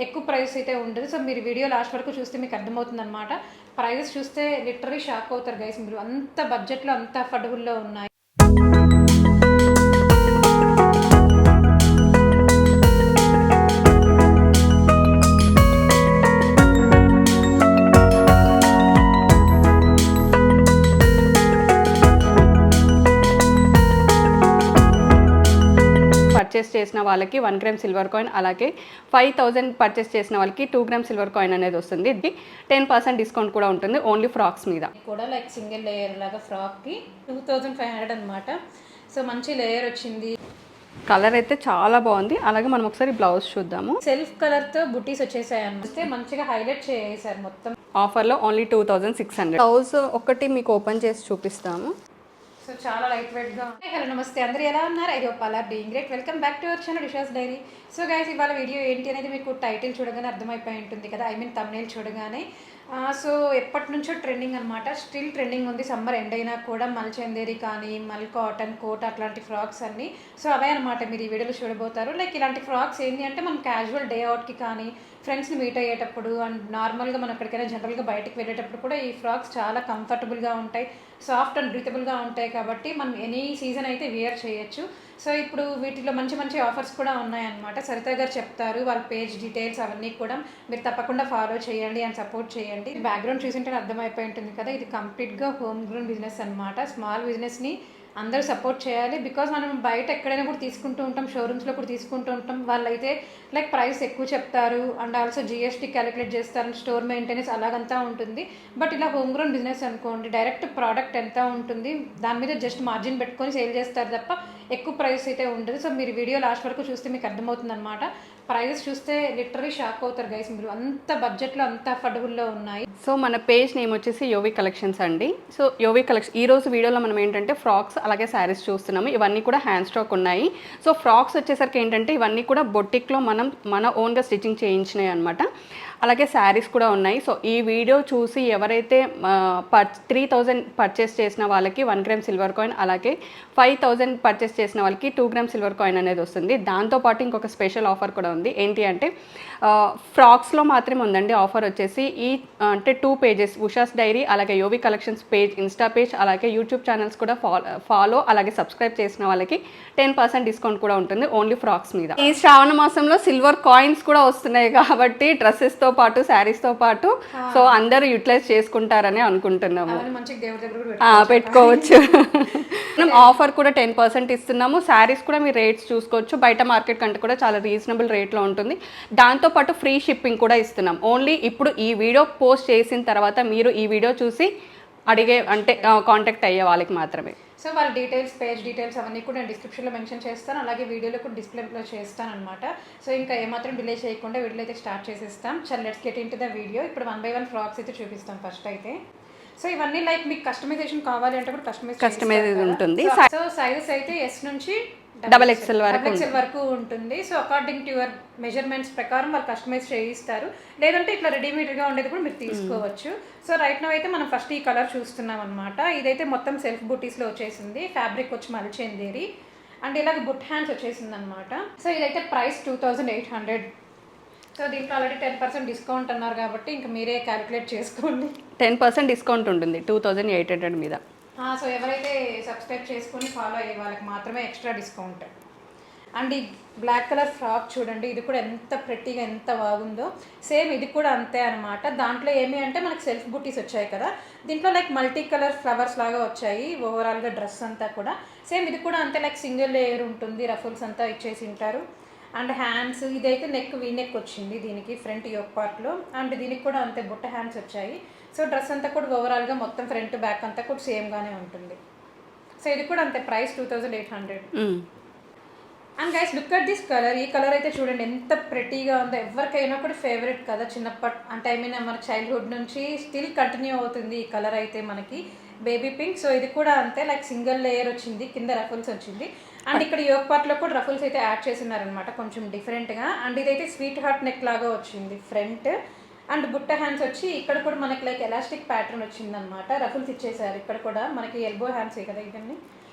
ఎక్కువ ప్రైస్ అయితే ఉండదు. సో మీరు వీడియో లాస్ట్ వరకు చూస్తే మీకు అర్థమవుతుంది అనమాట. ప్రైజెస్ చూస్తే లిటరలీ షాక్ అవుతారు గైస్. మీరు అంత బడ్జెట్లో అంత అఫోర్డబుల్లో ఉన్నాయి. పర్చేస్ చేసిన వాళ్ళకి 1 గ్రామ్ సిల్వర్ కాయిన్, అలాగే 5000 పర్చేస్ చేసిన వాళ్ళకి 2 గ్రామ్ సిల్వర్ కాయిన్ అనేది వస్తుంది. ఇది 10% డిస్కౌంట్ కూడా ఉంటుంది ఓన్లీ ఫ్రాక్స్ మీద. కూడా లైక్ సింగిల్ లేయర్ లాగా ఫ్రాక్కి 2500 అనమాట. సో మంచి లేయర్ వచ్చింది. కలర్ అయితే చాలా బాగుంది. అలాగే మనం ఒకసారి బ్లౌజ్ చూద్దాము. సెల్ఫ్ కలర్తో బుటీస్ వచ్చేసాయి అనిపిస్తే మంచిగా హైలైట్ చేసేసారు మొత్తం. ఆఫర్లో ఓన్లీ 2600. బ్లౌజ్ ఒకటి మీకు ఓపెన్ చేసి చూపిస్తాము. సో చాలా లైట్ వెయిట్గా ఉన్నాయి. హలో నమస్తే, అందరూ ఎలా ఉన్నారు? I hope all are doing great. Welcome back to our channel Usha's diary. So guys, ఇవాళ వీడియో ఏంటి అనేది మీకు టైటిల్ చూడగానే అర్థమైపోయి ఉంటుంది కదా, ఐ మీన్ తమ్నైల్ చూడగానే. సో ఎప్పటి నుంచో ట్రెండింగ్ అనమాట, స్టిల్ ట్రెండింగ్ ఉంది. సమ్మర్ ఎండ్ అయినా కూడా మల్ చందేరి కానీ, మల్ కాటన్ కోట్ అట్లాంటి ఫ్రాక్స్ అన్నీ. సో అవే అనమాట మీరు ఈ వీడియోలో చూడబోతారు. లైక్ ఇలాంటి ఫ్రాక్స్ ఏంటి అంటే మనం క్యాజువల్ డే అవుట్కి కానీ, ఫ్రెండ్స్ని మీట్ అయ్యేటప్పుడు అండ్ నార్మల్గా మనం ఎక్కడికైనా జనరల్గా బయటకు వెళ్ళేటప్పుడు కూడా ఈ ఫ్రాక్స్ చాలా కంఫర్టబుల్గా ఉంటాయి, సాఫ్ట్ అండ్ బ్రీతబుల్గా ఉంటాయి. కాబట్టి మనం ఎనీ సీజన్ అయితే వేర్ చేయొచ్చు. సో ఇప్పుడు వీటిలో మంచి మంచి ఆఫర్స్ కూడా ఉన్నాయన్నమాట. సరిత గారు చెప్తారు, వాళ్ళ పేజ్ డీటెయిల్స్ అవన్నీ కూడా మీరు తప్పకుండా ఫాలో చేయండి అండ్ సపోర్ట్ చేయండి. బ్యాక్గ్రౌండ్ చూసింటే అర్థమైపోయి ఉంటుంది కదా, ఇది కంప్లీట్గా హోమ్ గ్రోన్ బిజినెస్ అనమాట. స్మాల్ బిజినెస్ని అందరూ సపోర్ట్ చేయాలి. బికాజ్ మనం బయట ఎక్కడైనా కూడా తీసుకుంటూ ఉంటాం, షోరూమ్స్లో కూడా తీసుకుంటూ ఉంటాం. వాళ్ళైతే లైక్ ప్రైస్ ఎక్కువ చెప్తారు అండ్ ఆల్సో జిఎస్టీ క్యాలిక్యులేట్ చేస్తారు, స్టోర్ మెయింటెనెన్స్ అలాగంతా ఉంటుంది. బట్ ఇలా హోమ్ గ్రోన్ బిజినెస్ అనుకోండి, డైరెక్ట్ ప్రోడక్ట్ ఎంత ఉంటుంది దాని మీద జస్ట్ మార్జిన్ పెట్టుకొని సేల్ చేస్తారు తప్ప ఎక్కువ ప్రైస్ అయితే ఉండదు. సో మీరు వీడియో లాస్ట్ వరకు చూస్తే మీకు అర్థమవుతుంది అనమాట. ప్రైజెస్ చూస్తే లిటరలీ షాక్ అవుతారు గైస్. మీరు అంత బడ్జెట్లో అంత అఫోర్డబుల్లో ఉన్నాయి. సో మన పేజ్ నేమ్ వచ్చేసి యోవి కలెక్షన్స్ అండి. సో యోవి కలెక్షన్ ఈ రోజు వీడియోలో మనం ఏంటంటే ఫ్రాక్స్ అలాగే శారీస్ చూస్తున్నాము. ఇవన్నీ కూడా హ్యాండ్ స్టాక్ ఉన్నాయి. సో ఫ్రాక్స్ వచ్చేసరికి ఏంటంటే ఇవన్నీ కూడా బొటిక్లో మన ఓన్గా స్టిచ్చింగ్ చేయించినాయి అనమాట. అలాగే శారీస్ కూడా ఉన్నాయి. సో ఈ వీడియో చూసి ఎవరైతే 3000 పర్చేస్ చేసిన వాళ్ళకి 1 గ్రామ్ సిల్వర్ కాయిన్, అలాగే 5000 పర్చేస్ చేసిన వాళ్ళకి 2 గ్రామ్ సిల్వర్ కాయిన్ అనేది వస్తుంది. దాంతోపాటు ఇంకొక స్పెషల్ ఆఫర్ కూడా ఉంది. ఏంటి అంటే ఫ్రాక్స్లో మాత్రమే ఉందండి ఆఫర్ వచ్చేసి. అంటే 2 పేజెస్ ఉషాస్ డైరీ అలాగే యోవి కలెక్షన్స్ పేజ్, ఇన్స్టా పేజ్, అలాగే యూట్యూబ్ ఛానల్స్ కూడా ఫాలో అలాగే సబ్స్క్రైబ్ చేసిన వాళ్ళకి 10% డిస్కౌంట్ కూడా ఉంటుంది ఓన్లీ ఫ్రాక్స్ మీద. ఈ శ్రావణ మాసంలో సిల్వర్ కాయిన్స్ కూడా వస్తున్నాయి కాబట్టి డ్రెస్సెస్తో పాటు శారీస్తో పాటు సో అందరూ యూటిలైజ్ చేసుకుంటారని అనుకుంటున్నాము. పెట్టుకోవచ్చు. మనం ఆఫర్ కూడా 10% ఇస్తున్నాము. శారీస్ కూడా మీరు రేట్స్ చూసుకోవచ్చు. బయట మార్కెట్ కంటే కూడా చాలా రీజనబుల్ రేట్లో ఉంటుంది. దాంతోపాటు ఫ్రీ షిప్పింగ్ కూడా ఇస్తున్నాం. ఓన్లీ ఇప్పుడు ఈ వీడియో పోస్ట్ చేసిన తర్వాత మీరు ఈ వీడియో చూసి అడిగే అంటే కాంటాక్ట్ అయ్యే వాళ్ళకి మాత్రమే. సో వాళ్ళ డీటెయిల్స్, పేజ్ డీటెయిల్స్ అవన్నీ కూడా నేను డిస్క్రిప్షన్లో మెన్షన్ చేస్తాను, అలాగే వీడియోలో కూడా డిస్ప్లేలో చేస్తాను అనమాట. సో ఇంకా ఏమాత్రం డిలే చేయకుండా వీడియో అయితే స్టార్ట్ చేసేస్తాం. చల్ let's get in to the video. ఇప్పుడు 1 by 1 ఫ్రాక్స్ అయితే చూపిస్తాం ఫస్ట్ అయితే. సో ఇవన్నీ లైక్ మీకు కస్టమైజేషన్ కావాలి అంటే కూడా కస్టమైజ్ ఉంటుంది. సో సైజెస్ అయితే ఎస్ నుంచి XXL వరకు ఉంటుంది. So according to your measurements ప్రకారం వాళ్ళు కస్టమైజ్ చేయిస్తారు. లేదంటే ఇట్లా రెడీమేడ్గా ఉండేది కూడా మీరు తీసుకోవచ్చు. సో రైట్ నౌ అయితే మనం ఫస్ట్ ఈ కలర్ చూస్తున్నాం అనమాట. ఇదైతే మొత్తం సెల్ఫ్ బూటీస్లో వచ్చేసింది. ఫ్యాబ్రిక్ వచ్చి మల్ చందేరి అండ్ ఇలాగ బుట్ హ్యాండ్స్ వచ్చేసింది అనమాట. సో ఇదైతే ప్రైస్ 2800. సో దీంట్లో ఆల్రెడీ 10% డిస్కౌంట్ అన్నారు కాబట్టి ఇంకా మీరే క్యాలిక్యులేట్ చేసుకోండి. 10% డిస్కౌంట్ ఉంటుంది 2800 మీద. సో ఎవరైతే సబ్స్క్రైబ్ చేసుకొని ఫాలో అయ్యే వాళ్ళకి మాత్రమే ఎక్స్ట్రా డిస్కౌంట్. అండ్ ఈ బ్లాక్ కలర్ ఫ్రాక్ చూడండి, ఇది కూడా ఎంత ప్రెట్టీగా ఎంత బాగుందో. సేమ్ ఇది కూడా అంతే అనమాట. దాంట్లో ఏమి అంటే మనకి సెల్ఫ్ బుటీస్ వచ్చాయి కదా, దీంట్లో లైక్ మల్టీ కలర్ ఫ్లవర్స్ లాగా వచ్చాయి ఓవరాల్గా డ్రెస్ అంతా కూడా. సేమ్ ఇది కూడా అంతే, లైక్ సింగిల్ లేయర్ ఉంటుంది, రఫుల్స్ అంతా ఇచ్చేసి ఉంటారు. అండ్ హ్యాండ్స్ ఇదైతే నెక్ వీ నెక్ వచ్చింది దీనికి ఫ్రంట్ యోక్ పార్ట్లో. అండ్ దీనికి కూడా అంతే బుట్ట హ్యాండ్స్ వచ్చాయి. సో డ్రెస్ అంతా కూడా ఓవరాల్గా మొత్తం ఫ్రంట్ బ్యాక్ అంతా కూడా సేమ్గానే ఉంటుంది. సో ఇది కూడా అంతే price 2800. And guys look at this colour. ఈ కలర్ అయితే చూడండి ఎంత ప్రెటీగా ఉందో. ఎవరికైనా కూడా ఫేవరెట్ కదా చిన్నప్పటి అంటే ఐ మీన్ మన చైల్డ్హుడ్ నుంచి స్టిల్ కంటిన్యూ అవుతుంది ఈ కలర్ అయితే మనకి, బేబీ పింక్. సో ఇది కూడా అంతే, లైక్ సింగిల్ లేయర్ వచ్చింది, కింద రఫుల్స్ వచ్చింది. అండ్ ఇక్కడ యోక్ పార్ట్లో కూడా రఫుల్స్ అయితే యాడ్ చేసినారనమాట కొంచెం డిఫరెంట్గా. అండ్ ఇదైతే స్వీట్ హార్ట్ నెక్ లాగా వచ్చింది ఫ్రంట్. అండ్ బుట్ట హ్యాండ్స్ వచ్చి ఇక్కడ కూడా మనకి లైక్ ఎలాస్టిక్ ప్యాటర్న్ వచ్చిందనమాట. రఫుల్స్ ఇచ్చేసారు ఇక్కడ కూడా మనకి ఎల్బో హ్యాండ్స్ కదా ఇవన్నీ.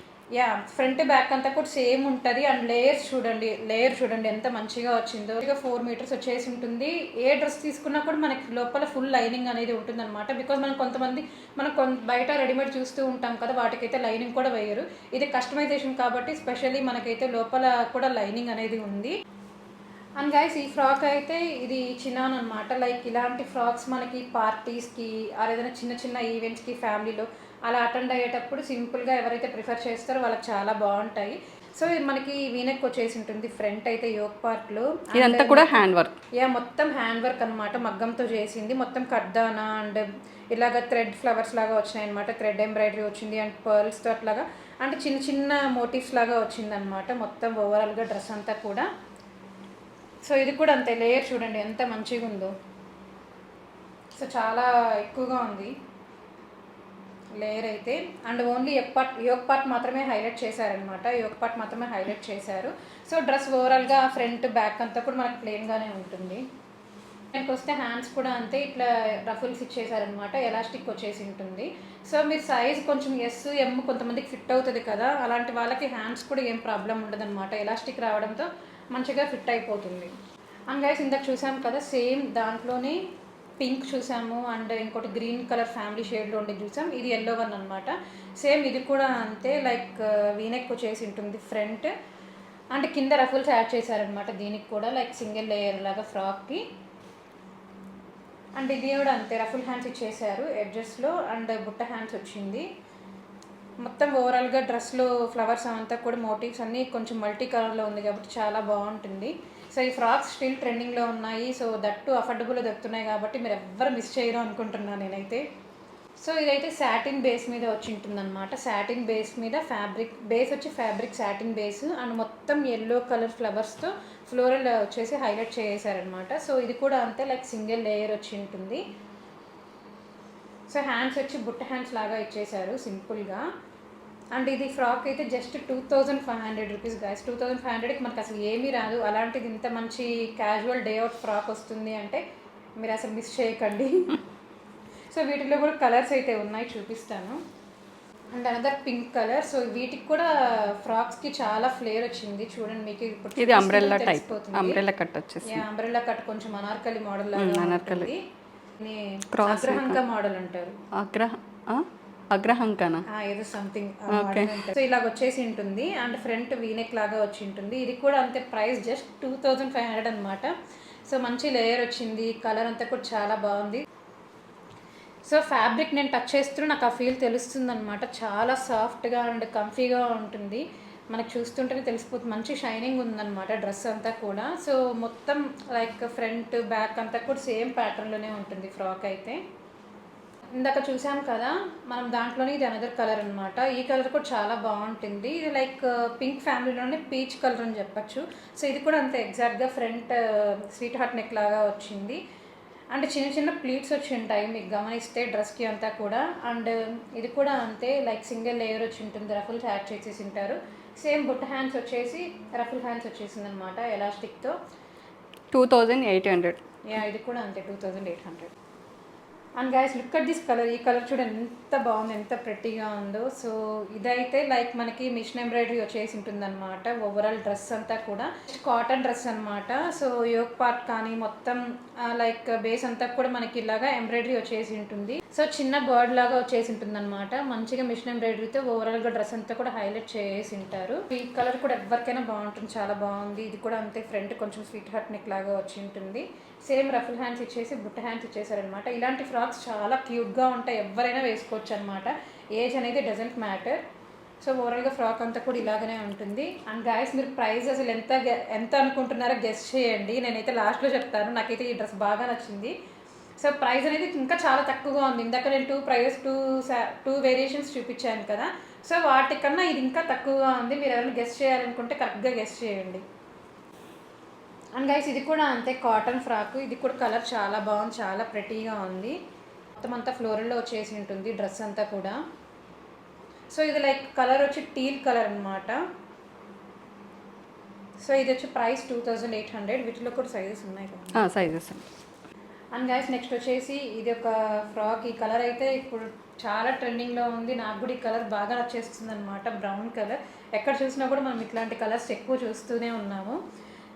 యా ఫ్రంట్ బ్యాక్ అంతా కూడా సేమ్ ఉంటుంది. అండ్ లేయర్ చూడండి ఎంత మంచిగా వచ్చిందో. 4 మీటర్స్ వచ్చేసి ఉంటుంది. ఏ డ్రెస్ తీసుకున్నా కూడా మనకి లోపల ఫుల్ లైనింగ్ అనేది ఉంటుంది అనమాట. బికాజ్ మనం బయట రెడీమేడ్ చూస్తూ ఉంటాం కదా, వాటికైతే లైనింగ్ కూడా వేయరు. ఇది కస్టమైజేషన్ కాబట్టి స్పెషల్లీ మనకైతే లోపల కూడా లైనింగ్ అనేది ఉంది. అండ్ గైస్ ఈ ఫ్రాక్ అయితే ఇది చిన్నాన్ అనమాట. లైక్ ఇలాంటి ఫ్రాక్స్ మనకి పార్టీస్కి ఏదైనా చిన్న చిన్న ఈవెంట్స్కి ఫ్యామిలీలో అలా అటెండ్ అయ్యేటప్పుడు సింపుల్గా ఎవరైతే ప్రిఫర్ చేస్తారో వాళ్ళకి చాలా బాగుంటాయి. సో ఇది మనకి వీనెక్ వచ్చేసి ఉంటుంది. ఫ్రంట్ అయితే యోక్ పార్ట్లో ఇదంతా కూడా హ్యాండ్ వర్క్. మొత్తం హ్యాండ్ వర్క్ అనమాట, మగ్గంతో చేసింది. మొత్తం కడ్దానా అండ్ ఇలాగ థ్రెడ్ ఫ్లవర్స్ లాగా వచ్చినాయి అనమాట. థ్రెడ్ ఎంబ్రాయిడరీ వచ్చింది అండ్ పర్ల్స్తో అట్లాగా అంటే చిన్న చిన్న మోటివ్స్ లాగా వచ్చింది అనమాట మొత్తం ఓవరాల్గా డ్రెస్ అంతా కూడా. సో ఇది కూడా అంతే, లేయర్ చూడండి ఎంత మంచిగా ఉందో. సో చాలా ఎక్కువగా ఉంది లేయర్ అయితే. అండ్ ఓన్లీ యోక్ పార్ట్ మాత్రమే హైలైట్ చేశారనమాట. యోక్ పార్ట్ మాత్రమే హైలైట్ చేశారు. సో డ్రెస్ ఓవరాల్గా ఫ్రంట్ బ్యాక్ అంతా కూడా మనకు ప్లెయిన్గానే ఉంటుంది. దానికి వస్తే హ్యాండ్స్ కూడా అంతే, ఇట్లా రఫుల్స్ ఇచ్చేసారనమాట. ఎలాస్టిక్ వచ్చేసి ఉంటుంది. సో మీరు సైజ్ కొంచెం ఎస్ ఎమ్ కొంతమందికి ఫిట్ అవుతుంది కదా, అలాంటి వాళ్ళకి హ్యాండ్స్ కూడా ఏం ప్రాబ్లం ఉండదు అనమాట. ఎలాస్టిక్ రావడంతో మంచిగా ఫిట్ అయిపోతుంది. అండ్ గైస్ ఇందాక చూసాం కదా, సేమ్ దాంట్లోనే పింక్ చూసాము అండ్ ఇంకోటి గ్రీన్ కలర్ ఫ్యామిలీ షేడ్లో ఉండేది చూసాం. ఇది ఎల్లో వన్ అనమాట. సేమ్ ఇది కూడా అంతే, లైక్ వీనెక్ వచ్చేసి ఉంటుంది ఫ్రంట్ అంటే కింద రఫుల్స్ యాడ్ చేశారనమాట దీనికి కూడా, లైక్ సింగిల్ లేయర్ లాగా ఫ్రాక్కి. అండ్ ఇది కూడా అంతే, రఫుల్ హ్యాండ్స్ ఇచ్చేసారు ఎడ్జెస్లో అండ్ బుట్ట హ్యాండ్స్ వచ్చింది. మొత్తం ఓవరాల్గా డ్రెస్లో ఫ్లవర్స్ అంతా కూడా మోటివ్స్ అన్నీ కొంచెం మల్టీ కలర్లో ఉంది కాబట్టి చాలా బాగుంటుంది. సో ఈ ఫ్రాక్స్ స్టిల్ ట్రెండింగ్లో ఉన్నాయి. సో దట్టు అఫోర్డబుల్లో దొరుకుతున్నాయి కాబట్టి మీరు ఎవ్వరు మిస్ చేయరు అనుకుంటున్నాను నేనైతే. సో ఇదైతే సాటిన్ బేస్ మీద వచ్చి ఉంటుంది అనమాట. సాటిన్ బేస్ మీద బేస్ వచ్చి ఫ్యాబ్రిక్ సాటిన్ బేస్ అండ్ మొత్తం ఎల్లో కలర్ ఫ్లవర్స్తో ఫ్లోరల్ వచ్చేసి హైలైట్ చేశారనమాట. సో ఇది కూడా అంతే, లైక్ సింగిల్ లేయర్ వచ్చి ఉంటుంది. సో హ్యాండ్స్ వచ్చి బుట్ట హ్యాండ్స్ లాగా ఇచ్చేసారు సింపుల్గా. అండ్ ఇది ఫ్రాక్ అయితే జస్ట్ 2500 రూపీస్ గైస్. 2500కి మనకు అసలు ఏమీ రాదు. అలాంటిది ఇంత మంచి క్యాజువల్ డే అవుట్ ఫ్రాక్ వస్తుంది అంటే మీరు అసలు మిస్ చేయకండి. సో వీటిలో కూడా కలర్స్ అయితే ఉన్నాయి, చూపిస్తాను. And another pink colour. So వీటికి కూడా ఫ్రాక్స్కి చాలా ఫ్లేర్ వచ్చింది చూడండి. మీకు ఇప్పుడు ఇది అంబ్రెల్లా టైప్, అంబ్రెల్లా కట్ వచ్చేసి అంబ్రెల్లా కట్ కొంచెం అనార్కలి మోడల్ లాగా ఉంటుంది. అగ్రహంక మోడల్ అంటారు. అగ్రహంకనా ఏదో సంథింగ్. సో ఇలాగ వచ్చేసి ఉంటుంది అండ్ ఫ్రంట్ వీనెక్ లాగా వచ్చి ఉంటుంది. ఇది కూడా అంతే, ప్రైస్ జస్ట్ 2500 అనమాట. సో మంచి లేయర్ వచ్చింది, కలర్ అంతా కూడా చాలా బాగుంది. సో ఫ్యాబ్రిక్ నేను టచ్ చేస్తున్నా నాకు ఆ ఫీల్ తెలుస్తుంది అనమాట. చాలా సాఫ్ట్గా అండ్ కంఫీగా ఉంటుంది, మనకు చూస్తుంటేనే తెలిసిపోతుంది. మంచి షైనింగ్ ఉందన్నమాట డ్రెస్ అంతా కూడా. సో మొత్తం లైక్ ఫ్రంట్ బ్యాక్ అంతా కూడా సేమ్ ప్యాటర్న్లోనే ఉంటుంది ఫ్రాక్ అయితే. ఇందాక చూసాం కదా మనం దాంట్లోనే, ఇది అనదర్ కలర్ అనమాట. ఈ కలర్ కూడా చాలా బాగుంటుంది. ఇది లైక్ పింక్ ఫ్యామిలీలోనే పీచ్ కలర్ అని చెప్పచ్చు. సో ఇది కూడా అంతే ఎగ్జాక్ట్గా ఫ్రంట్ స్వీట్ హార్ట్ నెక్ లాగా వచ్చింది. అండ్ చిన్న చిన్న ప్లీట్స్ వచ్చి ఉంటాయి మీకు గమనిస్తే డ్రెస్కి అంతా కూడా. అండ్ ఇది కూడా అంతే, లైక్ సింగిల్ లేయర్ వచ్చి ఉంటుంది, రఫుల్స్ యాడ్ చేసేసి ఉంటారు. సేమ్ బుట్ట హ్యాండ్స్ వచ్చేసి రఫుల్ హ్యాండ్స్ వచ్చేసింది అనమాట ఎలాస్టిక్తో. 2800. ఇది కూడా అంతే 2800. And guys look at this colour. ఈ కలర్ చూడండి ఎంత బాగుంది, ఎంత ప్రెట్టీగా ఉందో. సో ఇదైతే లైక్ మనకి మిషన్ ఎంబ్రాయిడరీ వచ్చేసి ఉంటుంది అనమాట. ఓవరాల్ డ్రెస్ అంతా కూడా కాటన్ డ్రెస్ అనమాట. సో యోక్ పార్ట్ కానీ మొత్తం లైక్ బేస్ అంతా కూడా మనకి ఇలాగా ఎంబ్రాయిడరీ వచ్చేసి ఉంటుంది. సో చిన్న బర్డ్ లాగా వచ్చేసి ఉంటుంది అనమాట. మంచిగా మిషన్ ఎంబ్రాయిడరీతో ఓవరాల్గా డ్రెస్ అంతా కూడా హైలైట్ చేసి ఉంటారు. ఈ కలర్ కూడా ఎవరికైనా బాగుంటుంది, చాలా బాగుంది. ఇది కూడా అంతే, ఫ్రంట్ కొంచెం స్వీట్ హార్ట్ నెక్ లాగా వచ్చి ఉంటుంది. సేమ్ రఫుల్ హ్యాండ్స్ ఇచ్చేసి బుట్ట హ్యాండ్స్ ఇచ్చేసారనమాట. ఇలాంటి ఫ్రాక్స్ చాలా క్యూట్గా ఉంటాయి, ఎవరైనా వేసుకోవచ్చు అనమాట. ఏజ్ అనేది డజంట్ మ్యాటర్. సో ఓవరాల్గా ఫ్రాక్ అంతా కూడా ఇలాగనే ఉంటుంది. అండ్ గాయస్ మీరు ప్రైస్ అసలు ఎంత అనుకుంటున్నారో గెస్ చేయండి. నేనైతే లాస్ట్లో చెప్తాను. నాకైతే ఈ డ్రెస్ బాగా నచ్చింది. సో ప్రైస్ అనేది ఇంకా చాలా తక్కువగా ఉంది. ఇందాక నేను టూ వేరియేషన్స్ చూపించాను కదా, సో వాటికన్నా ఇది ఇంకా తక్కువగా ఉంది. మీరు ఎవరైనా గెస్ చేయాలనుకుంటే కరెక్ట్గా గెస్ చేయండి. అండ్ గైస్ ఇది కూడా అంతే, కాటన్ ఫ్రాక్. ఇది కూడా కలర్ చాలా బాగుంది, చాలా ప్రెటీగా ఉంది. మొత్తం అంతా ఫ్లోరల్లో వచ్చేసి ఉంటుంది డ్రెస్ అంతా కూడా. సో ఇది లైక్ కలర్ వచ్చి టీల్ కలర్ అనమాట. సో ఇది వచ్చి ప్రైస్ 2800. వీటిలో కూడా సైజెస్ ఉన్నాయి కదా, సైజెస్. అండ్ గైస్ నెక్స్ట్ వచ్చేసి ఇది ఒక ఫ్రాక్. ఈ కలర్ అయితే ఇప్పుడు చాలా ట్రెండింగ్లో ఉంది. నాకు కూడా ఈ కలర్ బాగా నచ్చేస్తుంది అనమాట, బ్రౌన్ కలర్. ఎక్కడ చూసినా కూడా మనం ఇట్లాంటి కలర్స్ ఎక్కువ చూస్తూనే ఉన్నాము.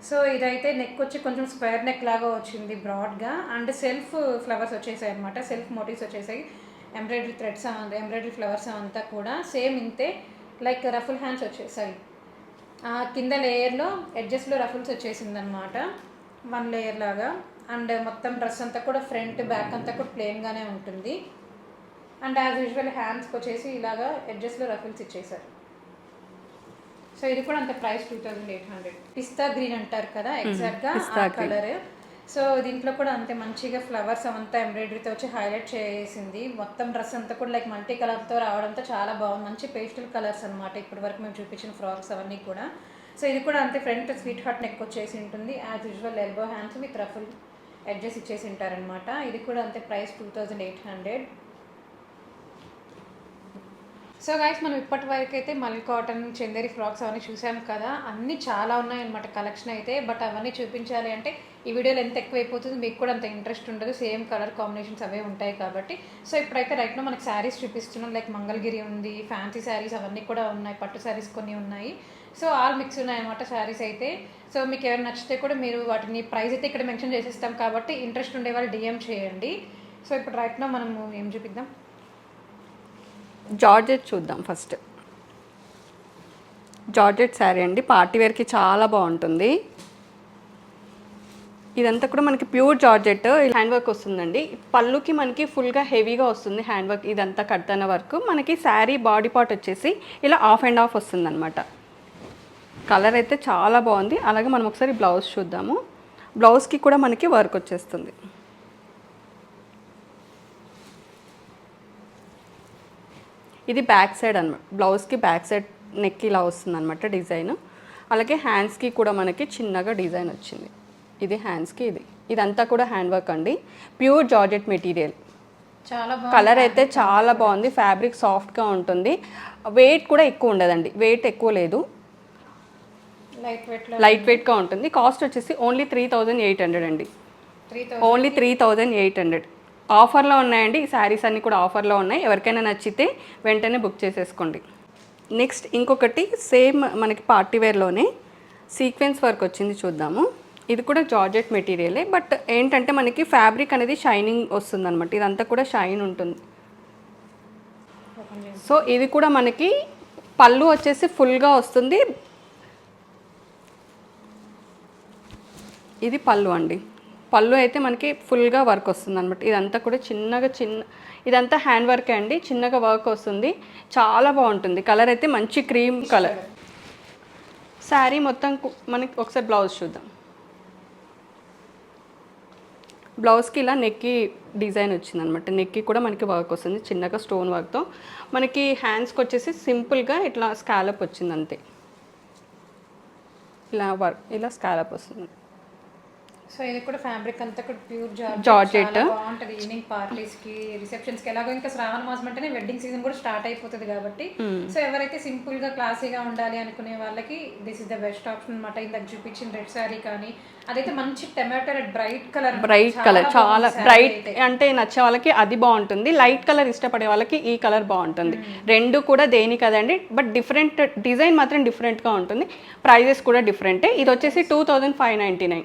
సో ఇదైతే నెక్ వచ్చి కొంచెం స్క్వేర్ నెక్ లాగా వచ్చింది బ్రాడ్గా. అండ్ సెల్ఫ్ ఫ్లవర్స్ వచ్చేసాయి అనమాట, సెల్ఫ్ మోటివ్స్ వచ్చేసాయి. ఎంబ్రాయిడరీ థ్రెడ్స్, ఎంబ్రాయిడరీ ఫ్లవర్స్ అంతా కూడా సేమ్ ఇంతే, లైక్ రఫుల్ హ్యాండ్స్ వచ్చేసాయి. కింద లేయర్లో ఎడ్జెస్లో రఫుల్స్ వచ్చేసింది అనమాట, 1 లేయర్ లాగా. అండ్ మొత్తం డ్రెస్ అంతా కూడా ఫ్రంట్ బ్యాక్ అంతా కూడా ప్లెయిన్గానే ఉంటుంది. అండ్ యాజ్ యూజువల్ హ్యాండ్స్కి వచ్చేసి ఇలాగా ఎడ్జెస్లో రఫుల్స్ ఇచ్చేసారు. సో ఇది కూడా అంత ప్రైస్ 2800. పిస్తా గ్రీన్ అంటారు కదా ఎగ్జాక్ట్గా ఆ కలర్. సో దీంట్లో కూడా అంతే మంచిగా ఫ్లవర్స్ అవంతా ఎంబ్రాయిడరీతో వచ్చి హైలైట్ చేసింది. మొత్తం డ్రెస్ అంతా కూడా లైక్ మల్టీ కలర్తో రావడంతో చాలా బాగుంది. మంచి పేస్టల్ కలర్స్ అనమాట ఇప్పటి వరకు మేము చూపించిన ఫ్రాక్స్ అవన్నీ కూడా. సో ఇది కూడా అంతే, ఫ్రంట్ స్వీట్ హార్ట్ నెక్ వచ్చేసి ఉంటుంది. As usual elbow hands with ruffle edges ఇచ్చేసి ఉంటారనమాట. ఇది కూడా అంతే, ప్రైస్ 2800. సో గైస్ మనం ఇప్పటి వరకు అయితే మల్ కాటన్, చందేరి ఫ్రాక్స్ అవన్నీ చూసాం కదా, అన్నీ చాలా ఉన్నాయన్నమాట కలెక్షన్ అయితే. బట్ అవన్నీ చూపించాలి అంటే ఈ వీడియోలో ఎంత ఎక్కువైపోతుంది, మీకు కూడా అంత ఇంట్రెస్ట్ ఉండదు, సేమ్ కలర్ కాంబినేషన్స్ అవే ఉంటాయి కాబట్టి. సో ఇప్పుడైతే రైట్లో మనకి శారీస్ చూపిస్తున్నాం, లైక్ మంగళగిరి ఉంది, ఫ్యాన్సీ శారీస్ అవన్నీ కూడా ఉన్నాయి, పట్టు శారీస్ కొన్ని ఉన్నాయి. సో ఆల్ మిక్స్ ఉన్నాయన్నమాట శారీస్ అయితే. సో మీకు ఎవరు నచ్చితే కూడా మీరు వాటిని ప్రైస్ అయితే ఇక్కడ మెన్షన్ చేసేస్తాం కాబట్టి ఇంట్రెస్ట్ ఉండే వాళ్ళు డిఎం చేయండి. సో ఇప్పుడు రైట్లో మనము ఏం చూపిద్దాం, జార్జెట్ చూద్దాం ఫస్ట్. జార్జెట్ శారీ అండి, పార్టీ వేర్కి చాలా బాగుంటుంది. ఇదంతా కూడా మనకి ప్యూర్ జార్జెట్, హ్యాండ్ వర్క్ వస్తుందండి. పళ్ళుకి మనకి ఫుల్గా హెవీగా వస్తుంది హ్యాండ్ వర్క్, ఇదంతా కడతన వర్క్. మనకి శారీ బాడీ పార్ట్ వచ్చేసి ఇలా ఆఫ్ అండ్ ఆఫ్ వస్తుంది అనమాట. కలర్ అయితే చాలా బాగుంది. అలాగే మనం ఒకసారి బ్లౌజ్ చూద్దాము. బ్లౌజ్కి కూడా మనకి వర్క్ వచ్చేస్తుంది. ఇది బ్యాక్ సైడ్ అనమాట, బ్లౌజ్కి బ్యాక్ సైడ్ నెక్ ఇలా వస్తుంది అనమాట డిజైన్. అలాగే హ్యాండ్స్కి కూడా మనకి చిన్నగా డిజైన్ వచ్చింది. ఇది హ్యాండ్స్కి, ఇదంతా కూడా హ్యాండ్ వర్క్ అండి, ప్యూర్ జార్జెట్ మెటీరియల్. చాలా కలర్ అయితే చాలా బాగుంది, ఫ్యాబ్రిక్ సాఫ్ట్గా ఉంటుంది, వెయిట్ కూడా ఎక్కువ ఉండదండి, వెయిట్ ఎక్కువ లేదు, లైట్ వెయిట్గా ఉంటుంది. కాస్ట్ వచ్చేసి ఓన్లీ 3800 అండి, ఓన్లీ 3800. ఆఫర్లో ఉన్నాయండి ఈ శారీస్ అన్నీ కూడా, ఆఫర్లో ఉన్నాయి. ఎవరికైనా నచ్చితే వెంటనే బుక్ చేసేసుకోండి. నెక్స్ట్ ఇంకొకటి సేమ్ మనకి పార్టీ వేర్లోనే సీక్వెన్స్ వర్క్ వచ్చింది, చూద్దాము. ఇది కూడా జార్జెట్ మెటీరియలే, బట్ ఏంటంటే మనకి ఫ్యాబ్రిక్ అనేది షైనింగ్ వస్తుంది అనమాట, ఇదంతా కూడా షైన్ ఉంటుంది. సో ఇది కూడా మనకి పళ్ళు వచ్చేసి ఫుల్గా వస్తుంది. ఇది పళ్ళు అండి, పళ్ళు అయితే మనకి ఫుల్గా వర్క్ వస్తుంది అనమాట. ఇదంతా కూడా ఇదంతా హ్యాండ్ వర్కే అండి, చిన్నగా వర్క్ వస్తుంది, చాలా బాగుంటుంది. కలర్ అయితే మంచి క్రీమ్ కలర్. శారీ మొత్తం మనకి ఒకసారి బ్లౌజ్ చూద్దాం. బ్లౌజ్కి ఇలా నెక్కి డిజైన్ వచ్చింది అనమాట, నెక్కి కూడా మనకి వర్క్ వస్తుంది చిన్నగా స్టోన్ వర్క్తో. మనకి హ్యాండ్స్కి వచ్చేసి సింపుల్గా ఇట్లా స్కాలప్ వచ్చింది అంతే, ఇలా వర్క్ ఇలా స్కాలప్ వస్తుంది. సో ఇది కూడా ఫ్యాబ్రిక్ అంతా కూడా ప్యూర్ జార్జెట్, బాగుంటుంది ఈవినింగ్ పార్టీస్ కి, రిసెప్షన్స్ కి. ఎలాగో ఇంకా శ్రావణ మాసం అంటేనే వెడ్డింగ్ సీజన్ కూడా స్టార్ట్ అయిపోతుంది కాబట్టి, సో ఎవరైతే సింపుల్ గా క్లాసీగా ఉండాలి అనుకునే వాళ్ళకి this is the best option అనమాట. ఇందాక చూపించిన రెడ్ శారీ కానీ, అదైతే మంచి టమాటో రెడ్ బ్రైట్ కలర్ చాలా బ్రైట్ అంటే నచ్చే వాళ్ళకి అది బాగుంటుంది, లైట్ కలర్ ఇష్టపడే వాళ్ళకి ఈ కలర్ బాగుంటుంది. రెండు కూడా దేని కదండి, బట్ డిఫరెంట్ డిజైన్ మాత్రం డిఫరెంట్గా ఉంటుంది, ప్రైజెస్ కూడా డిఫరెంటే. ఇది వచ్చేసి 2599,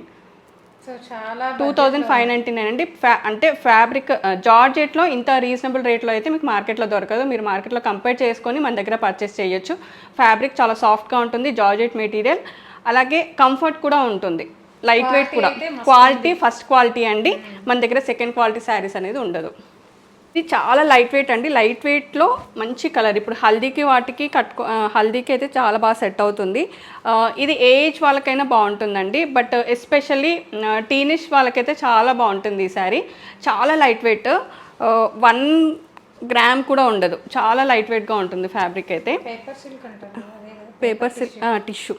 సో చాలా 2599 అండి. అంటే ఫ్యాబ్రిక్ జార్జెట్లో ఇంత రీజనబుల్ రేట్లో అయితే మీకు మార్కెట్లో దొరకదు, మీరు మార్కెట్లో కంపేర్ చేసుకొని మన దగ్గర పర్చేస్ చేయొచ్చు. ఫ్యాబ్రిక్ చాలా సాఫ్ట్గా ఉంటుంది, జార్జెట్ మెటీరియల్, అలాగే కంఫర్ట్ కూడా ఉంటుంది, లైట్ వెయిట్ కూడా. క్వాలిటీ ఫస్ట్ క్వాలిటీ అండి, మన దగ్గర సెకండ్ క్వాలిటీ శారీస్ అనేది ఉండదు. ఇది చాలా లైట్ వెయిట్ అండి, లైట్ వెయిట్లో మంచి కలర్. ఇప్పుడు హల్దీకి వాటికి హల్దీకి అయితే చాలా బాగా సెట్ అవుతుంది. ఇది ఏ ఏజ్ వాళ్ళకైనా బాగుంటుందండి, బట్ ఎస్పెషల్లీ టీనిష్ వాళ్ళకైతే చాలా బాగుంటుంది ఈ శారీ. చాలా లైట్ వెయిట్, 1 గ్రామ్ కూడా ఉండదు, చాలా లైట్ వెయిట్గా ఉంటుంది ఫ్యాబ్రిక్ అయితే. పేపర్ సిల్క్ అంటారు, పేపర్ సిల్క్ టిష్యూ.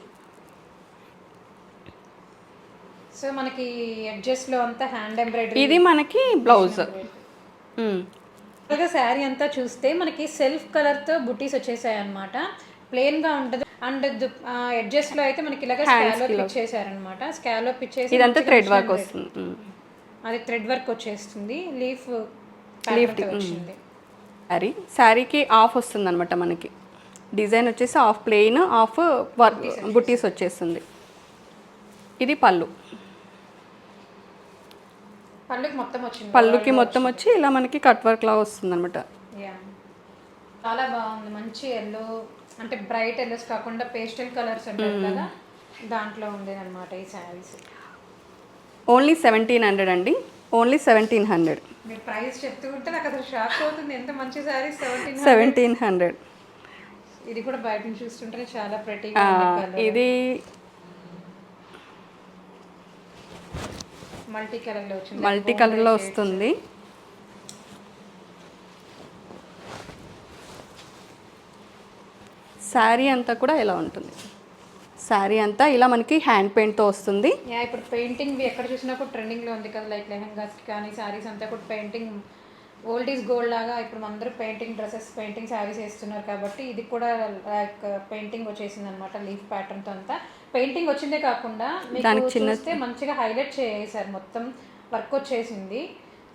సో మనకి ఎడ్జెస్ లో అంతా హ్యాండ్ ఎంబ్రాయిడరీ. ఇది మనకి బ్లౌజ్. శారీ అంతా చూస్తే మనకి సెల్ఫ్ కలర్ తో బుటీస్ వచ్చేసాయి అనమాట, ప్లెయిన్ గా ఉంటది. అండ్ ఎడ్జెస్ లో అయితే మనకి ఇలాగ స్కాలోప్ ఇచ్చేసారనమాట, స్కాలోప్ ఇచ్చేసి ఇదంతా థ్రెడ్ వర్క్ వస్తుంది. అది థ్రెడ్ వర్క్ వచ్చేస్తుంది, లీఫ్ వచ్చింది. శారీకి ఆఫ్ వస్తుంది అనమాట మనకి. డిజైన్ వచ్చేసి హాఫ్ ప్లెయిన్, హాఫ్ వర్క్ బుట్టీస్ వచ్చేస్తుంది. ఇది పళ్ళు. పళ్ళుకి మొత్తం వచ్చి ఇలా మనకి కట్ వర్క్ లాగా వస్తుంది అనమాట. చాలా బాగుంది. మంచి ఎల్లో అంటే బ్రైట్ ఎల్లోస్ కాకుండా పేస్టల్ కలర్స్ ఉంటాయి కదా, దాంట్లో ఉండేది అనమాట ఈ శారీస్. ఓన్లీ 1700 అండి, ఓన్లీ 1700. మీరు ప్రైస్ చెప్తూ ఉంటే నాకు అసలు షాక్ అవుతుంది. ఎంత మంచి శారీ, 1700. ఇది కూడా బయట నుంచి చూస్తుంటే చాలా ప్రెటీగా ఉంది. ఇది మల్టీ కలర్లో వస్తుంది. శారీ అంతా కూడా ఇలా ఉంటుంది. శారీ అంతా ఇలా మనకి హ్యాండ్ పెయింట్తో వస్తుంది. ఇప్పుడు పెయింటింగ్ ఎక్కడ చూసినా కూడా ట్రెండింగ్లో ఉంది కదా, లైక్ లెహంగాస్ కానీ శారీస్ అంతా కూడా పెయింటింగ్ ఓల్డ్ ఈజ్ గోల్డ్ లాగా ఇప్పుడు అందరూ పెయింటింగ్ డ్రెస్సెస్, పెయింటింగ్ శారీస్ వేస్తున్నారు. కాబట్టి ఇది కూడా లైక్ పెయింటింగ్ వచ్చేసింది అనమాట, లీఫ్ ప్యాటర్న్తో అంతా పెయింటింగ్ వచ్చిందే కాకుండా మీకు చూస్తే మంచిగా హైలైట్ చేసేసారు, మొత్తం వర్క్ వచ్చేసింది.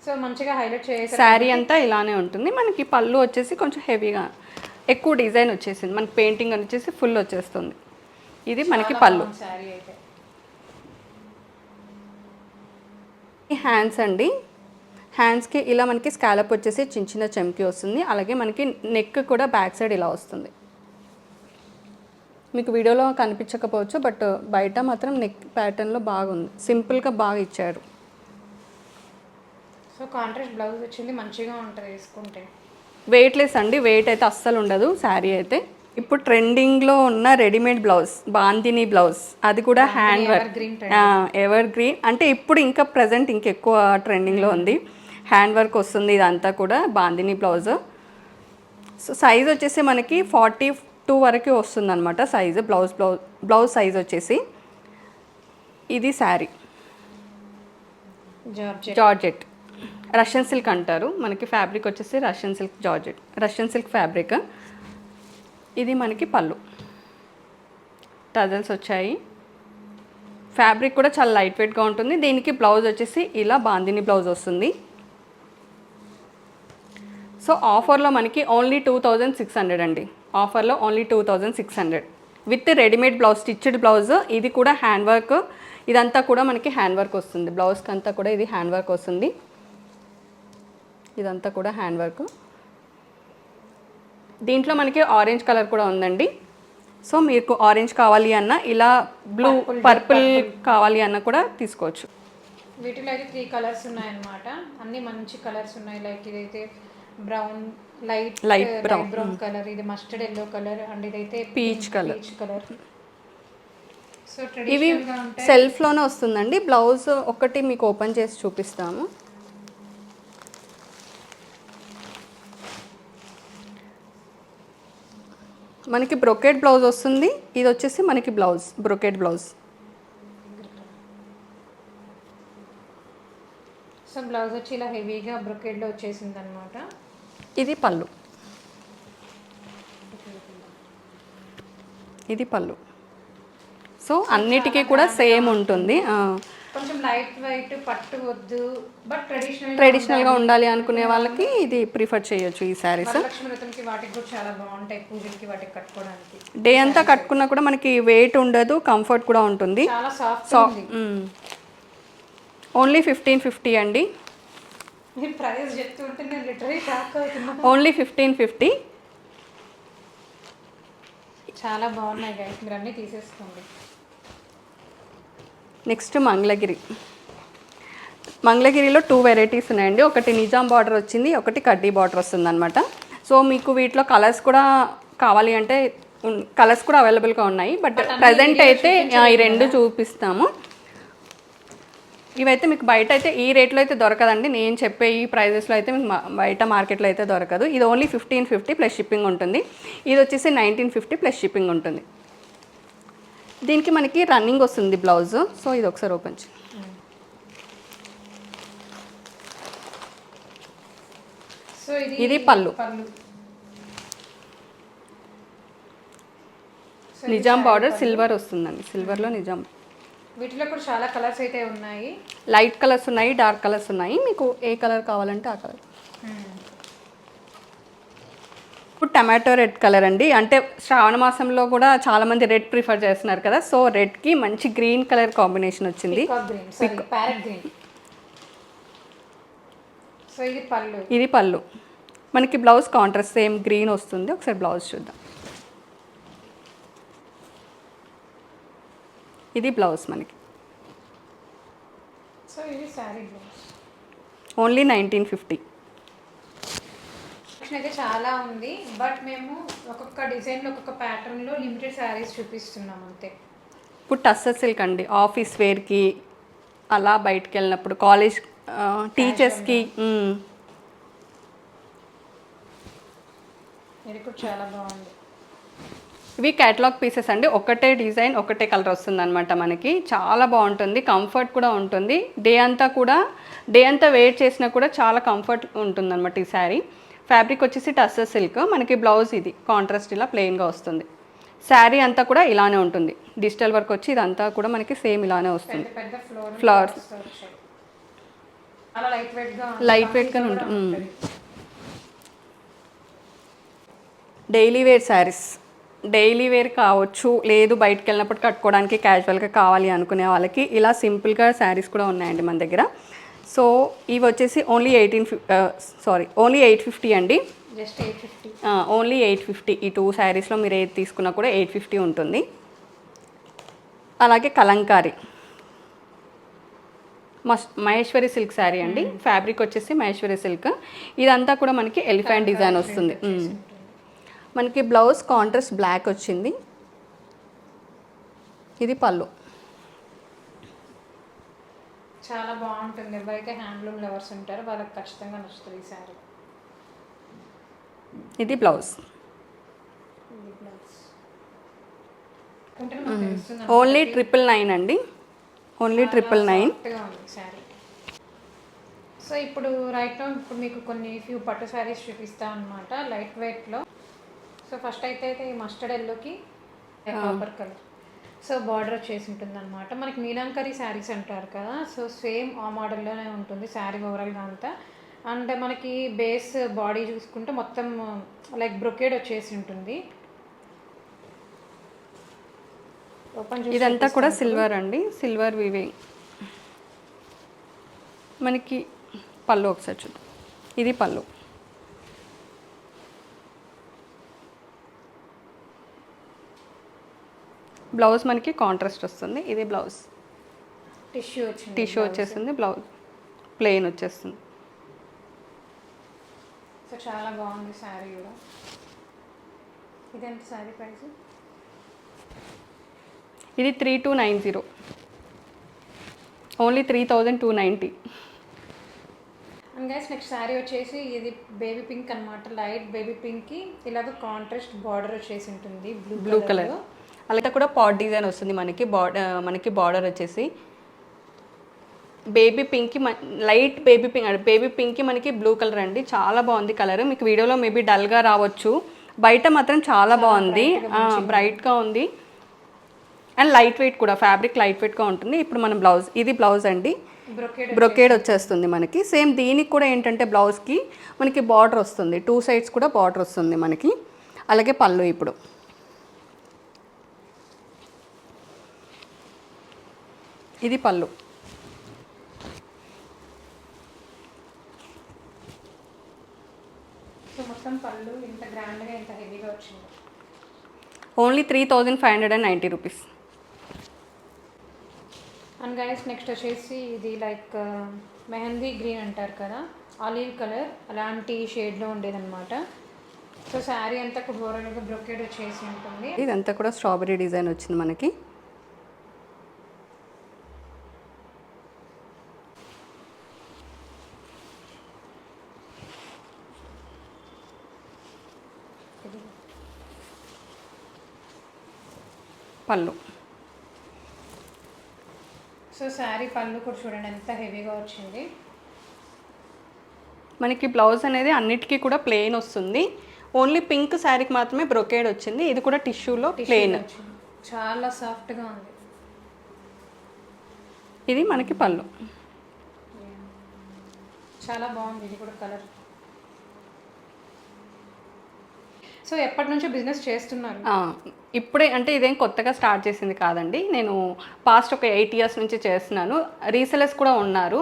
సో మంచిగా హైలైట్ చేసేసారు. శారీ అంతా ఇలానే ఉంటుంది. మనకి పళ్ళు వచ్చేసి కొంచెం హెవీగా ఎక్కువ డిజైన్ వచ్చేసింది, మనకి పెయింటింగ్ అని వచ్చేసి ఫుల్ వచ్చేస్తుంది. ఇది మనకి పళ్ళు. శారీ అయితే హ్యాండ్స్ అండి, హ్యాండ్స్కి ఇలా మనకి స్కాలప్ వచ్చేసి చిన్న చిన్న చెంకి వస్తుంది. అలాగే మనకి నెక్ కూడా బ్యాక్ సైడ్ ఇలా వస్తుంది. మీకు వీడియోలో కనిపించకపోవచ్చు, బట్ బయట మాత్రం నెక్ ప్యాటర్న్లో బాగుంది, సింపుల్గా బాగా ఇచ్చారు. సో కాంట్రాస్ట్ బ్లౌజ్ వచ్చింది, మంచిగా ఉంటుంది వేసుకుంటే. వెయిట్లెస్ అండి, వెయిట్ అయితే అస్సలు ఉండదు శారీ అయితే. ఇప్పుడు ట్రెండింగ్లో ఉన్న రెడీమేడ్ బ్లౌజ్, బాందిని బ్లౌజ్, అది కూడా హ్యాండ్ వర్క్, ఎవర్ గ్రీన్ అంటే ఇప్పుడు ఇంకా ప్రజెంట్ ఇంకెక్కువ ట్రెండింగ్లో ఉంది. హ్యాండ్ వర్క్ వస్తుంది, ఇదంతా కూడా బాందిని బ్లౌజ్. సో సైజ్ వచ్చేసి మనకి 42 వరకు వస్తుంది అనమాట సైజు, బ్లౌజ్ సైజ్ వచ్చేసి. ఇది శారీ జార్జెట్, రష్యన్ సిల్క్ అంటారు. మనకి ఫ్యాబ్రిక్ వచ్చేసి Russian silk georgette, Russian silk fabric. ఇది మనకి పళ్ళు, టజల్స్ వచ్చాయి. ఫ్యాబ్రిక్ కూడా చాలా లైట్ వెయిట్గా ఉంటుంది. దీనికి బ్లౌజ్ వచ్చేసి ఇలా బాందిని బ్లౌజ్ వస్తుంది. సో ఆఫర్లో మనకి ఓన్లీ 2600 అండి, ఆఫర్లో only 2600 with readymade blouse, stitched blouse. ఇది కూడా హ్యాండ్ వర్క్, ఇదంతా కూడా మనకి హ్యాండ్ వర్క్ వస్తుంది. బ్లౌజ్కి అంతా కూడా ఇది హ్యాండ్ వర్క్ వస్తుంది, ఇదంతా కూడా హ్యాండ్ వర్క్. దీంట్లో మనకి ఆరెంజ్ కలర్ కూడా ఉందండి. సో మీకు ఆరెంజ్ కావాలి అన్న, ఇలా బ్లూ పర్పుల్ కావాలి అన్న కూడా తీసుకోవచ్చు. వీటిలో అయితే 3 కలర్స్ ఉన్నాయన్నమాట, అన్ని మంచి కలర్స్ ఉన్నాయి. లైక్ ఇదైతే బ్రౌన్, లైట్ బ్రౌన్ కలర్, ఇది మస్టర్డ్ ఎల్లో కలర్, అండ్ ఇదైతే పీచ్ కలర్. సో ఇవి సెల్ఫ్లోనే వస్తుందండి. బ్లౌజ్ ఒకటి మీకు ఓపెన్ చేసి చూపిస్తాము. మనకి బ్రొకెట్ బ్లౌజ్ వస్తుంది. ఇది వచ్చేసి మనకి blouse, brocade blouse. So blouse వచ్చి ఇలా హెవీగా బ్రొకెట్లో వచ్చేసింది అనమాట. ఇది పళ్ళు, ఇది పళ్ళు. సో అన్నిటికీ కూడా సేమ్ ఉంటుంది. కొంచెం లైట్ వెయిట్, పట్టు వద్దు, బట్ ట్రెడిషనల్గా ఉండాలి అనుకునే వాళ్ళకి ఇది ప్రిఫర్ చేయొచ్చు. ఈ శారీస్ లక్ష్మీ వ్రతంకి వాటికి కూడా చాలా బాగుంటాయి, పూజలకి వాటికి కట్టుకోవడానికి. డే అంతా కట్టుకున్నా కూడా మనకి వెయిట్ ఉండదు, కంఫర్ట్ కూడా ఉంటుంది. చాలా సాఫ్ట్. ఓన్లీ 1550 అండి. మీరు ప్రైస్ చెప్తుంటే నేను లిటరలీ షాక్ అవుతున్నాను. ఓన్లీ 1550. చాలా బాగున్నాయి గైస్, మీరు అన్నీ తీసేసుకోండి. నెక్స్ట్ మంగళగిరి. మంగళగిరిలో 2 వెరైటీస్ ఉన్నాయండి. ఒకటి నిజాం బార్డర్ వచ్చింది, ఒకటి కడ్డీ బార్డర్ వస్తుంది అనమాట. సో మీకు వీటిలో కలర్స్ కూడా కావాలి అంటే కలర్స్ కూడా అవైలబుల్గా ఉన్నాయి, బట్ ప్రజెంట్ అయితే ఈ 2 చూపిస్తాము. ఇవైతే మీకు బయట అయితే ఈ రేట్లో అయితే దొరకదండి, నేను చెప్పే ఈ ప్రైజెస్లో అయితే మీకు బయట మార్కెట్లో అయితే దొరకదు. ఇది ఓన్లీ 1550 ప్లస్ షిప్పింగ్ ఉంటుంది. ఇది వచ్చేసి 1950 ప్లస్ షిప్పింగ్ ఉంటుంది. దీనికి మనకి రన్నింగ్ వస్తుంది బ్లౌజ్. సో ఇది ఒకసారి ఓపెన్ చేయి. సో ఇది పళ్ళు, నిజాం బార్డర్ సిల్వర్ వస్తుందండి, సిల్వర్లో నిజాం. వీటిలో కూడా చాలా కలర్స్ అయితే ఉన్నాయి. లైట్ కలర్స్ ఉన్నాయి, డార్క్ కలర్స్ ఉన్నాయి. మీకు ఏ కలర్ కావాలంటే ఆ కలర్. ఇప్పుడు టమాటో రెడ్ కలర్ అండి. అంటే శ్రావణ మాసంలో కూడా చాలామంది రెడ్ ప్రిఫర్ చేస్తున్నారు కదా, సో రెడ్కి మంచి గ్రీన్ కలర్ కాంబినేషన్ వచ్చింది. Parrot green. సో ఇది పళ్ళు. మనకి బ్లౌజ్ కాంట్రాస్ట్ సేమ్ గ్రీన్ వస్తుంది. ఒకసారి బ్లౌజ్ చూద్దాం. ఇది బ్లౌజ్ మనకి. సో ఇది సారీ బ్లౌజ్. ఓన్లీ 1950. అయితే చాలా ఉంది, బట్ మేము ఒక్కొక్క డిజైన్లో ఒక్కొక్క ప్యాటర్న్లో లిమిటెడ్ శారీస్ చూపిస్తున్నాం అంతే. ఇప్పుడు టస్సర్ సిల్క్ అండి, ఆఫీస్ వేర్కి అలా బయటకు వెళ్ళినప్పుడు, కాలేజ్ టీచర్స్కి. ఇది కూడా చాలా బాగుంది. ఇవి క్యాటలాగ్ పీసెస్ అండి. ఒకటే డిజైన్ ఒకటే కలర్ వస్తుంది అనమాట మనకి. చాలా బాగుంటుంది, కంఫర్ట్ కూడా ఉంటుంది. డే అంతా వేర్ చేసినా కూడా చాలా కంఫర్ట్ ఉంటుంది అనమాట ఈ శారీ. ఫ్యాబ్రిక్ వచ్చేసి టస్సర్ సిల్క్. మనకి బ్లౌజ్ ఇది కాంట్రాస్ట్ ఇలా ప్లెయిన్గా వస్తుంది. శారీ అంతా కూడా ఇలానే ఉంటుంది. డిజిటల్ వర్క్ వచ్చి ఇదంతా కూడా మనకి సేమ్ ఇలానే వస్తుంది. ఫ్లవర్స్ లైట్ వెయిట్గానే ఉంటుంది. Daily wear saris, daily wear కావచ్చు, లేదు బయటకు వెళ్ళినప్పుడు కట్టుకోవడానికి క్యాజువల్గా కావాలి అనుకునే వాళ్ళకి ఇలా సింపుల్గా శారీస్ కూడా ఉన్నాయండి మన దగ్గర. సో ఇవి వచ్చేసి ఓన్లీ 850 అండి. జస్ట్ 850. ఓన్లీ 850. ఈ 2 శారీస్లో మీరు ఏది తీసుకున్నా కూడా 850 ఉంటుంది. అలాగే కలంకారీ మహేశ్వరి సిల్క్ శారీ అండి. ఫ్యాబ్రిక్ వచ్చేసి మహేశ్వరి సిల్క్. ఇదంతా కూడా మనకి ఎలిఫెంట్ డిజైన్ వస్తుంది. మనకి బ్లౌజ్ కాంట్రాస్ట్ బ్లాక్ వచ్చింది. ఇది పళ్ళు. చాలా బాగుంటుంది. ఎవరైతే హ్యాండ్లూమ్ లవర్స్ ఉంటారో వాళ్ళకి ఖచ్చితంగా నచ్చుతుంది ఈ శారీ. ఇది బ్లౌజ్. ఓన్లీ 999 అండి. ఓన్లీ 999 శారీ. సో ఇప్పుడు ఇప్పుడు మీకు ఫ్యూ పట్టు శారీస్ చూపిస్తాం అనమాట లైట్ వెయిట్లో. సో ఫస్ట్ అయితే ఈ మస్టర్డ్ ఎల్లోకి కాపర్ కలర్. సో బార్డర్ వచ్చేసి ఉంటుంది అనమాట. మనకి మీనాంకరీ శారీస్ అంటారు కదా, సో సేమ్ ఆ మోడల్లోనే ఉంటుంది శారీ ఓవరాల్గా అంతా. అండ్ మనకి బేస్ బాడీ చూసుకుంటే మొత్తం లైక్ బ్రొకేడ్ వచ్చేసి ఉంటుంది. ఇదంతా కూడా సిల్వర్ అండి, సిల్వర్ వీవింగ్. మనకి పళ్ళు ఒకసారి చూద్దాం. ఇది పళ్ళు. బ్లౌజ్ మనకి కాంట్రాస్ట్ వస్తుంది. ఇది బ్లౌజ్. టిష్యూ వచ్చేస్తుంది. బ్లౌజ్ ప్లెయిన్ వచ్చేస్తుంది. సో చాలా బాగుంది శారీ కూడా. ఇదెంత శారీ ప్రైస్? ఇది 3290. Only 3290. And guys next sari వచ్చేసి ఇది బేబీ పింక్ అనమాట. లైట్ బేబీ పింక్కి ఇలాగ కాంట్రాస్ట్ బార్డర్ వచ్చేసి ఉంటుంది బ్లూ కలర్. అలాగే కూడా పాట్ డిజైన్ వస్తుంది మనకి. బార్డర్ వచ్చేసి బేబీ పింక్కి లైట్ బేబీ పింక్కి మనకి బ్లూ కలర్ అండి. చాలా బాగుంది కలర్. మీకు వీడియోలో మేబీ డల్గా రావచ్చు, బయట మాత్రం చాలా బాగుంది, బ్రైట్గా ఉంది. అండ్ లైట్ వెయిట్ కూడా, ఫ్యాబ్రిక్ లైట్ వెయిట్గా ఉంటుంది. ఇప్పుడు మన బ్లౌజ్, ఇది బ్లౌజ్ అండి. బ్రొకేడ్ వచ్చేస్తుంది మనకి. సేమ్ దీనికి కూడా ఏంటంటే బ్లౌజ్కి మనకి బార్డర్ వస్తుంది, 2 సైడ్స్ కూడా బార్డర్ వస్తుంది మనకి. అలాగే పళ్ళు. ఇప్పుడు ఇది పళ్ళు. మొత్తం పళ్ళు ఇంత గ్రాండ్గా ఇంత హెవీగా వచ్చింది. Only 3590 rupees. And guys next వచ్చేసి ఇది లైక్ మెహందీ గ్రీన్ అంటారు కదా, ఆలివ్ కలర్ అలాంటి షేడ్లో ఉండేదన్నమాట. సో శారీ అంతా ఓవరాల్గా బ్రొకేడ్ వచ్చేసి ఉంటుంది. ఇదంతా కూడా స్ట్రాబెరీ డిజైన్ వచ్చింది మనకి. పళ్ళు. సో శారీ పళ్ళు కూడా చూడండి ఎంత హెవీగా వచ్చింది. మనకి బ్లౌజ్ అనేది అన్నిటికీ కూడా ప్లెయిన్ వస్తుంది. ఓన్లీ పింక్ శారీకి మాత్రమే బ్రొకేడ్ వచ్చింది. ఇది కూడా టిష్యూలో ప్లెయిన్. చాలా సాఫ్ట్గా ఉంది. ఇది మనకి పళ్ళు. చాలా బాగుంది ఇది కూడా కలర్. సో ఎప్పటి నుంచో బిజినెస్ చేస్తున్నారు? ఇప్పుడే అంటే ఇదేం కొత్తగా స్టార్ట్ చేసింది కాదండి. నేను పాస్ట్ ఒక 8 ఇయర్స్ నుంచి చేస్తున్నాను. రీసెలర్స్ కూడా ఉన్నారు.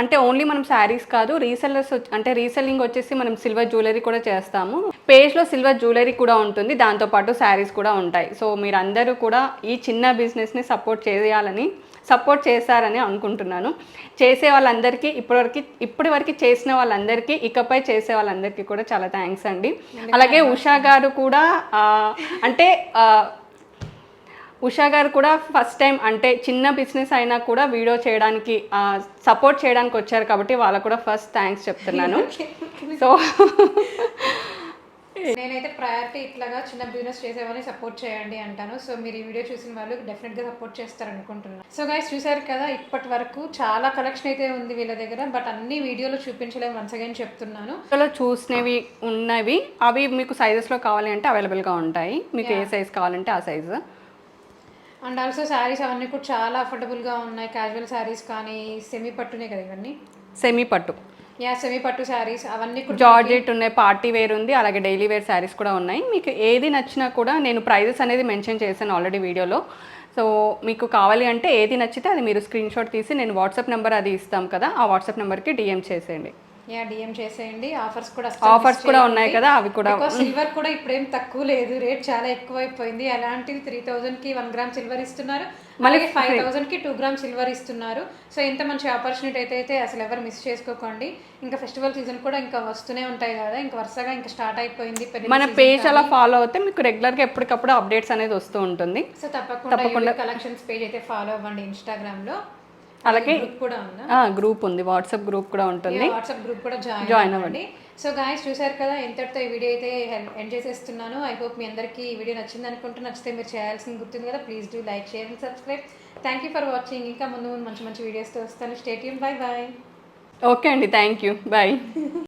అంటే ఓన్లీ మనం శారీస్ కాదు, రీసెల్లర్స్ అంటే రీసెల్లింగ్ వచ్చేసి మనం సిల్వర్ జ్యువెలరీ కూడా చేస్తాము. పేజ్లో సిల్వర్ జ్యువెలరీ కూడా ఉంటుంది, దాంతోపాటు శారీస్ కూడా ఉంటాయి. సో మీరందరూ కూడా ఈ చిన్న బిజినెస్ని సపోర్ట్ చేశారని అనుకుంటున్నాను. చేసే వాళ్ళందరికీ ఇప్పటి వరకు చేసిన వాళ్ళందరికీ, ఇకపై చేసే వాళ్ళందరికీ కూడా చాలా థ్యాంక్స్ అండి. అలాగే ఉషా గారు కూడా ఉషా గారు కూడా ఫస్ట్ టైం అంటే చిన్న బిజినెస్ అయినా కూడా వీడియో చేయడానికి సపోర్ట్ చేయడానికి వచ్చారు కాబట్టి వాళ్ళకు కూడా ఫస్ట్ థ్యాంక్స్ చెప్తున్నాను. సో నేనైతే ప్రయారిటీ ఇట్లాగా చిన్న బిజినెస్ చేసేవాళ్ళని సపోర్ట్ చేయండి అంటాను. సో మీరు ఈ వీడియో చూసిన వాళ్ళు డెఫినెట్గా సపోర్ట్ చేస్తారనుకుంటున్నాను. సో గైస్ చూసారు కదా, ఇప్పటి వరకు చాలా కలెక్షన్ అయితే ఉంది వీళ్ళ దగ్గర, బట్ అన్ని వీడియోలో చూపించలేము. వన్స్ అగైన్ చెప్తున్నాను, చూసినవి ఉన్నవి అవి మీకు సైజెస్లో కావాలి అంటే అవైలబుల్గా ఉంటాయి. మీకు ఏ సైజ్ కావాలంటే ఆ సైజు. అండ్ ఆల్సో శారీస్ అవన్నీ కూడా చాలా అఫోర్డబుల్గా ఉన్నాయి. క్యాజువల్ శారీస్ కానీ సెమీ పట్టునే కదా ఇవన్నీ. సెమీ పట్టు సెమీ పట్టు శారీస్ అవన్నీ కూడా జార్జెట్ ఉన్నాయి, పార్టీ వేర్ ఉంది, అలాగే డైలీ వేర్ శారీస్ కూడా ఉన్నాయి. మీకు ఏది నచ్చినా కూడా నేను ప్రైజెస్ అనేది మెన్షన్ చేశాను ఆల్రెడీ వీడియోలో. సో మీకు కావాలి అంటే ఏది నచ్చితే అది మీరు స్క్రీన్ షాట్ తీసి నేను వాట్సాప్ నెంబర్ అది ఇస్తాం కదా, ఆ వాట్సాప్ నెంబర్కి డిఎం చేసేయండి. డిఎం చేసేయండి. ఆఫర్స్ కూడా ఉన్నాయి కదా, అవి కూడా. సిల్వర్ కూడా ఇప్పుడేం తక్కువ లేదు, రేట్ చాలా ఎక్కువైపోయింది. అలాంటివి 3000కి 1 గ్రామ్ సిల్వర్ ఇస్తున్నారు, మళ్ళీ 5000కి 2 గ్రామ్ సిల్వర్ ఇస్తున్నారు. సో ఇంత మంచి ఆపర్చునిటీ అయితే అసలు ఎవరు మిస్ చేసుకోకండి. ఇంకా ఫెస్టివల్ సీజన్ కూడా ఇంకా వస్తూనే ఉంటాయి కదా, ఇంకా వరుసగా ఇంకా స్టార్ట్ అయిపోయింది. మన పేజ్ అలా ఫాలో అవుతే మీకు రెగ్యులర్గా ఎప్పటికప్పుడు అప్డేట్స్ అనేది వస్తూ ఉంటుంది. సో తప్పకుండా కలెక్షన్స్ పేజ్ అయితే ఫాలో అవ్వండి ఇన్స్టాగ్రామ్లో. అలాగే కూడా ఉందా? గ్రూప్ ఉంది, వాట్సాప్ గ్రూప్ కూడా ఉంటుంది, వాట్సాప్ గ్రూప్ కూడా జాయిన్ అవ్వండి. సో గాయస్ చూసారు కదా, ఇంతటితో ఈ వీడియో అయితే ఎండ్ చేసేస్తున్నాను. ఐ హోప్ మీ అందరికీ ఈ వీడియో నచ్చింది అనుకుంటూ, నచ్చితే మీరు చేయాల్సింది గుర్తుంది కదా, please do like, share and subscribe. Thank you for watching. ఇంకా ముందు మంచి వీడియోస్తో వస్తాను. Stay tune. Bye bye. Okay అండి, థ్యాంక్ యూ, బాయ్.